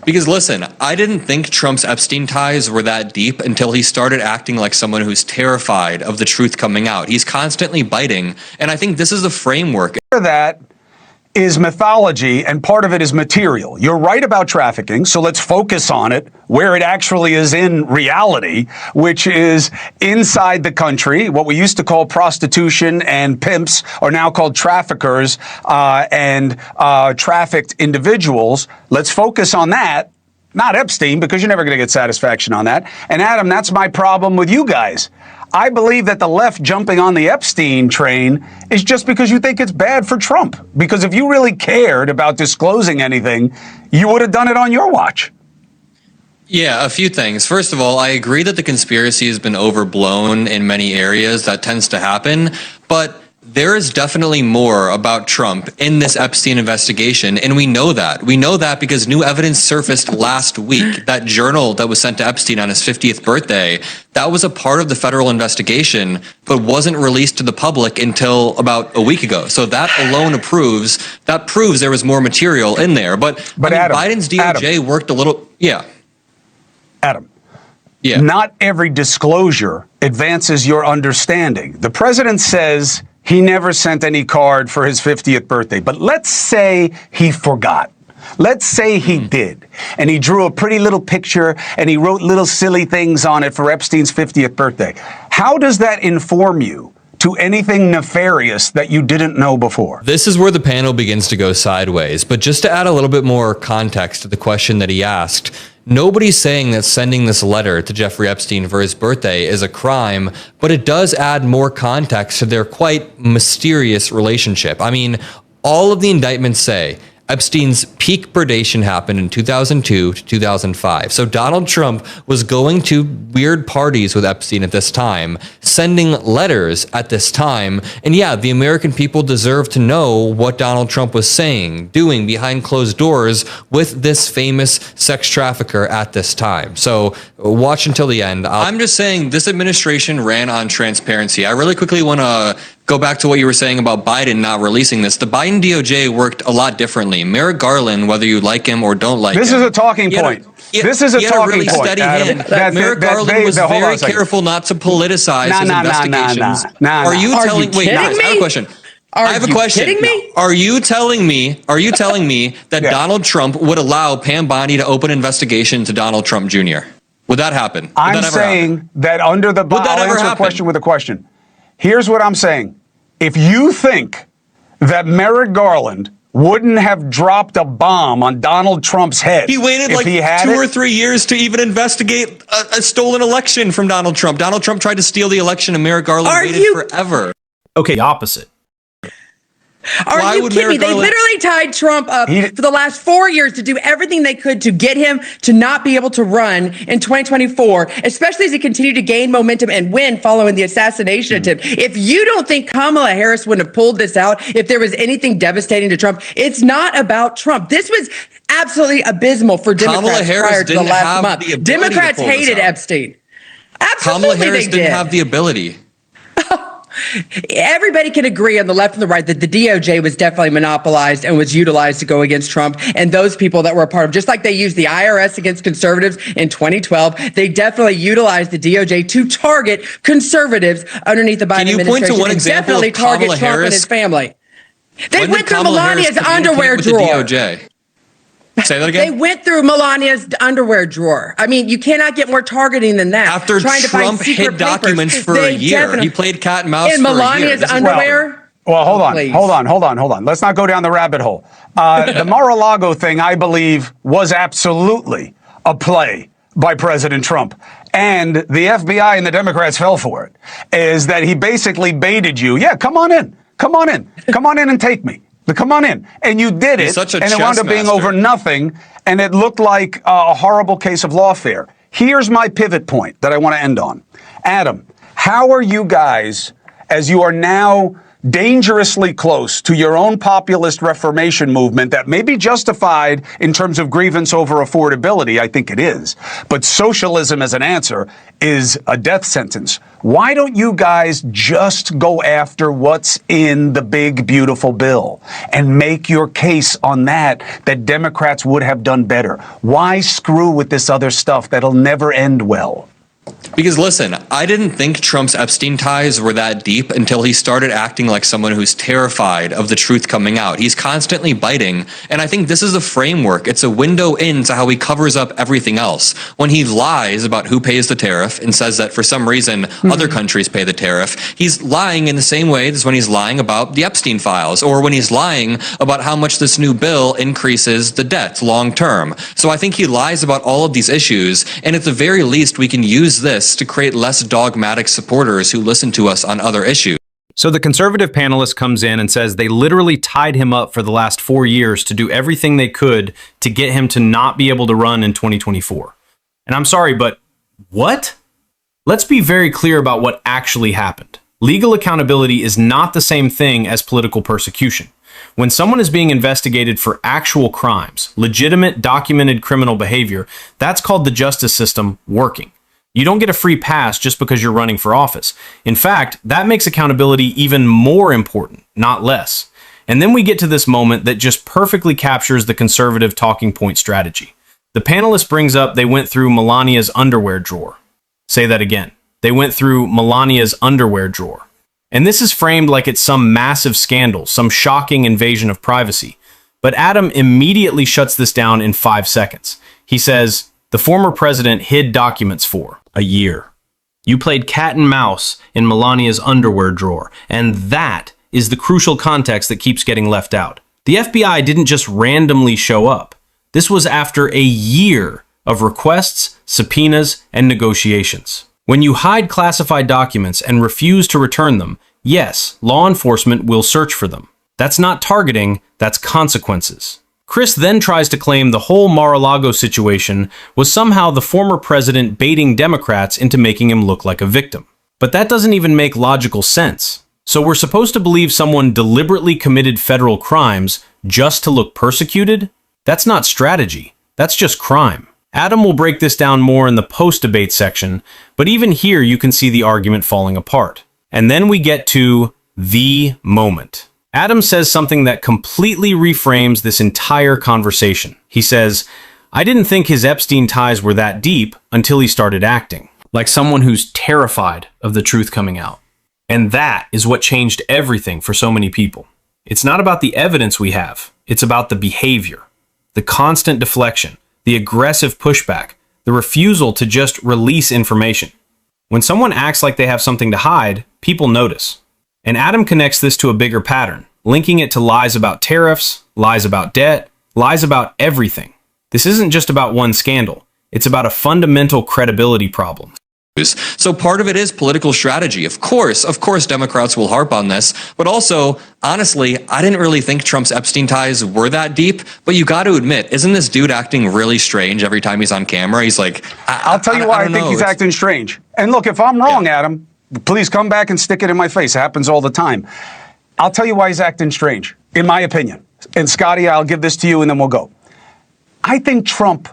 Because listen, I didn't think Trump's Epstein ties were that deep until he started acting like someone who's terrified of the truth coming out. He's constantly biting, and I think this is the framework. That is mythology, and part of it is material. You're right about trafficking, so let's focus on it where it actually is in reality, which is inside the country. What we used to call prostitution and pimps are now called traffickers and trafficked individuals. Let's focus on that, not Epstein, because you're never going to get satisfaction on that. And Adam, that's my problem with you guys. I believe that the left jumping on the Epstein train is just because you think it's bad for Trump. Because if you really cared about disclosing anything, you would have done it on your watch. Yeah, a few things. First of all, I agree that the conspiracy has been overblown in many areas. That tends to happen. But there is definitely more about Trump in this Epstein investigation, and we know that. We know that because new evidence surfaced last week. That journal that was sent to Epstein on his 50th birthday, that was a part of the federal investigation, but wasn't released to the public until about a week ago. So that alone proves there was more material in there. But Adam, Biden's DOJ worked a little, Adam. Yeah. Not every disclosure advances your understanding. The president says he never sent any card for his 50th birthday, but let's say he forgot. Let's say he did, and he drew a pretty little picture and he wrote little silly things on it for Epstein's 50th birthday. How does that inform you to anything nefarious that you didn't know before? This is where the panel begins to go sideways. But just to add a little bit more context to the question that he asked, nobody's saying that sending this letter to Jeffrey Epstein for his birthday is a crime, but it does add more context to their quite mysterious relationship. I mean, all of the indictments say Epstein's peak predation happened in 2002 to 2005. So Donald Trump was going to weird parties with Epstein at this time, sending letters at this time. And yeah, the American people deserve to know what Donald Trump was saying, doing behind closed doors with this famous sex trafficker at this time. So watch until the end. I'm just saying this administration ran on transparency. I really quickly want to go back to what you were saying about Biden not releasing this. The Biden DOJ worked a lot differently. Merrick Garland, whether you like him or don't like him. This is a talking point. This is a talking point. Steady hand. Merrick Garland was very careful not to politicize his investigations. Are you telling? Wait, I have a question. I have a question. Kidding me? Are you telling me that Donald Trump would allow Pam Bondi to open an investigation to Donald Trump Jr.? Would that happen? I'm saying that under the I'll answer a question with a question. Here's what I'm saying. If you think that Merrick Garland wouldn't have dropped a bomb on Donald Trump's head, he waited like 2 or 3 years to even investigate a stolen election from Donald Trump. Donald Trump tried to steal the election and Merrick Garland waited forever. Okay, the opposite. Are you kidding me? They literally tied Trump up for the last 4 years to do everything they could to get him to not be able to run in 2024, especially as he continued to gain momentum and win following the assassination attempt. If you don't think Kamala Harris wouldn't have pulled this out if there was anything devastating to Trump, it's not about Trump. This was absolutely abysmal for Democrats prior to the last month. Democrats hated Epstein. Absolutely, Kamala Harris didn't have the ability. Everybody can agree on the left and the right that the DOJ was definitely monopolized and was utilized to go against Trump and those people that were a part of, just like they used the IRS against conservatives in 2012, they definitely utilized the DOJ to target conservatives underneath the Biden administration. Can you point to one example definitely of Kamala target Trump and his family. They went through Melania's underwear drawer. Say that again? They went through Melania's underwear drawer. I mean, you cannot get more targeting than that. After Trump hid documents for a year, he played cat and mouse in for a year. Melania's underwear? Well, hold on. Let's not go down the rabbit hole. The Mar-a-Lago thing, I believe, was absolutely a play by President Trump. And the FBI and the Democrats fell for it. Is that he basically baited you. Yeah, come on in and take me. Come on in. And you did it, and it wound up being over nothing, and it looked like a horrible case of lawfare. Here's my pivot point that I want to end on. Adam, how are you guys, as you are now dangerously close to your own populist reformation movement that may be justified in terms of grievance over affordability. I think it is. But socialism as an answer is a death sentence. Why don't you guys just go after what's in the big, beautiful bill and make your case on that Democrats would have done better? Why screw with this other stuff that'll never end well? Because listen, I didn't think Trump's Epstein ties were that deep until he started acting like someone who's terrified of the truth coming out. He's constantly biting, and I think this is a framework. It's a window into how he covers up everything else. When he lies about who pays the tariff and says that for some reason other countries pay the tariff, he's lying in the same way as when he's lying about the Epstein files, or when he's lying about how much this new bill increases the debt long term. So I think he lies about all of these issues, and at the very least we can use this to create less dogmatic supporters who listen to us on other issues. So the conservative panelist comes in and says they literally tied him up for the last 4 years to do everything they could to get him to not be able to run in 2024. And I'm sorry, but what? Let's be very clear about what actually happened. Legal accountability is not the same thing as political persecution. When someone is being investigated for actual crimes, legitimate documented criminal behavior, that's called the justice system working. You don't get a free pass just because you're running for office. In fact, that makes accountability even more important, not less. And then we get to this moment that just perfectly captures the conservative talking point strategy. The panelist brings up they went through Melania's underwear drawer. Say that again. They went through Melania's underwear drawer. And this is framed like it's some massive scandal, some shocking invasion of privacy. But Adam immediately shuts this down in 5 seconds. He says, the former president hid documents for a year. You played cat and mouse in Melania's underwear drawer, and that is the crucial context that keeps getting left out. The FBI didn't just randomly show up. This was after a year of requests, subpoenas, and negotiations. When you hide classified documents and refuse to return them, yes, law enforcement will search for them. That's not targeting, that's consequences. Chris then tries to claim the whole Mar-a-Lago situation was somehow the former president baiting Democrats into making him look like a victim. But that doesn't even make logical sense. So we're supposed to believe someone deliberately committed federal crimes just to look persecuted? That's not strategy. That's just crime. Adam will break this down more in the post-debate section, but even here you can see the argument falling apart. And then we get to the moment. Adam says something that completely reframes this entire conversation. He says, I didn't think his Epstein ties were that deep until he started acting like someone who's terrified of the truth coming out. And that is what changed everything for so many people. It's not about the evidence we have. It's about the behavior, the constant deflection, the aggressive pushback, the refusal to just release information. When someone acts like they have something to hide, people notice. And Adam connects this to a bigger pattern, linking it to lies about tariffs, lies about debt, lies about everything. This isn't just about one scandal. It's about a fundamental credibility problem. So part of it is political strategy. Of course, Democrats will harp on this, but also, honestly, I didn't really think Trump's Epstein ties were that deep, but you got to admit, isn't this dude acting really strange every time he's on camera? He's like, I'll tell you why I think he's acting strange. And look, if I'm wrong, Adam, please come back and stick it in my face. It happens all the time. I'll tell you why he's acting strange, in my opinion. And Scotty, I'll give this to you and then we'll go. I think Trump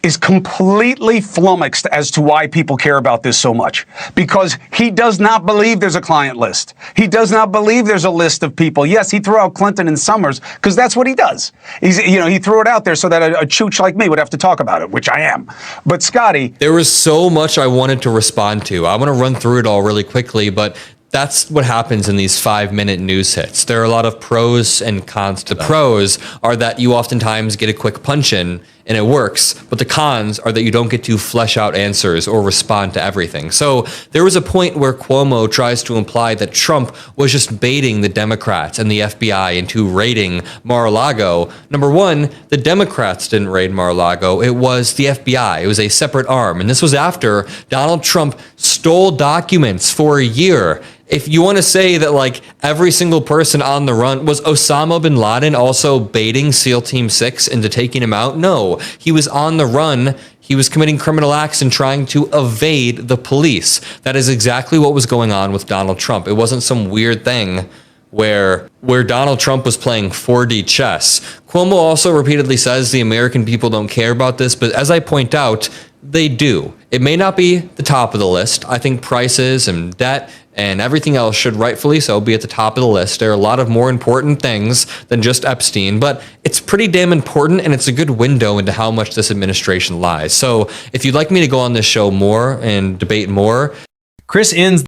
is completely flummoxed as to why people care about this so much, because he does not believe there's a client list. He does not believe there's a list of people. Yes, he threw out Clinton and Summers because that's what he does. He threw it out there so that a chooch like me would have to talk about it, which I am. But Scotty, there was so much I wanted to respond to. I want to run through it all really quickly, but that's what happens in these 5-minute news hits. There are a lot of pros and cons to them. The pros are that you oftentimes get a quick punch in and it works, but the cons are that you don't get to flesh out answers or respond to everything. So there was a point where Cuomo tries to imply that Trump was just baiting the Democrats and the FBI into raiding Mar-a-Lago. Number one, the Democrats didn't raid Mar-a-Lago. It was the FBI. It was a separate arm. And this was after Donald Trump stole documents for a year. If you want to say that like every single person on the run, was Osama bin Laden also baiting SEAL Team 6 into taking him out? No, he was on the run. He was committing criminal acts and trying to evade the police. That is exactly what was going on with Donald Trump. It wasn't some weird thing where Donald Trump was playing 4D chess. Cuomo also repeatedly says the American people don't care about this, but as I point out, they do. It may not be the top of the list. I think prices and debt and everything else should rightfully so be at the top of the list. There are a lot of more important things than just Epstein, but it's pretty damn important, and it's a good window into how much this administration lies. So if you'd like me to go on this show more and debate more, Chris ends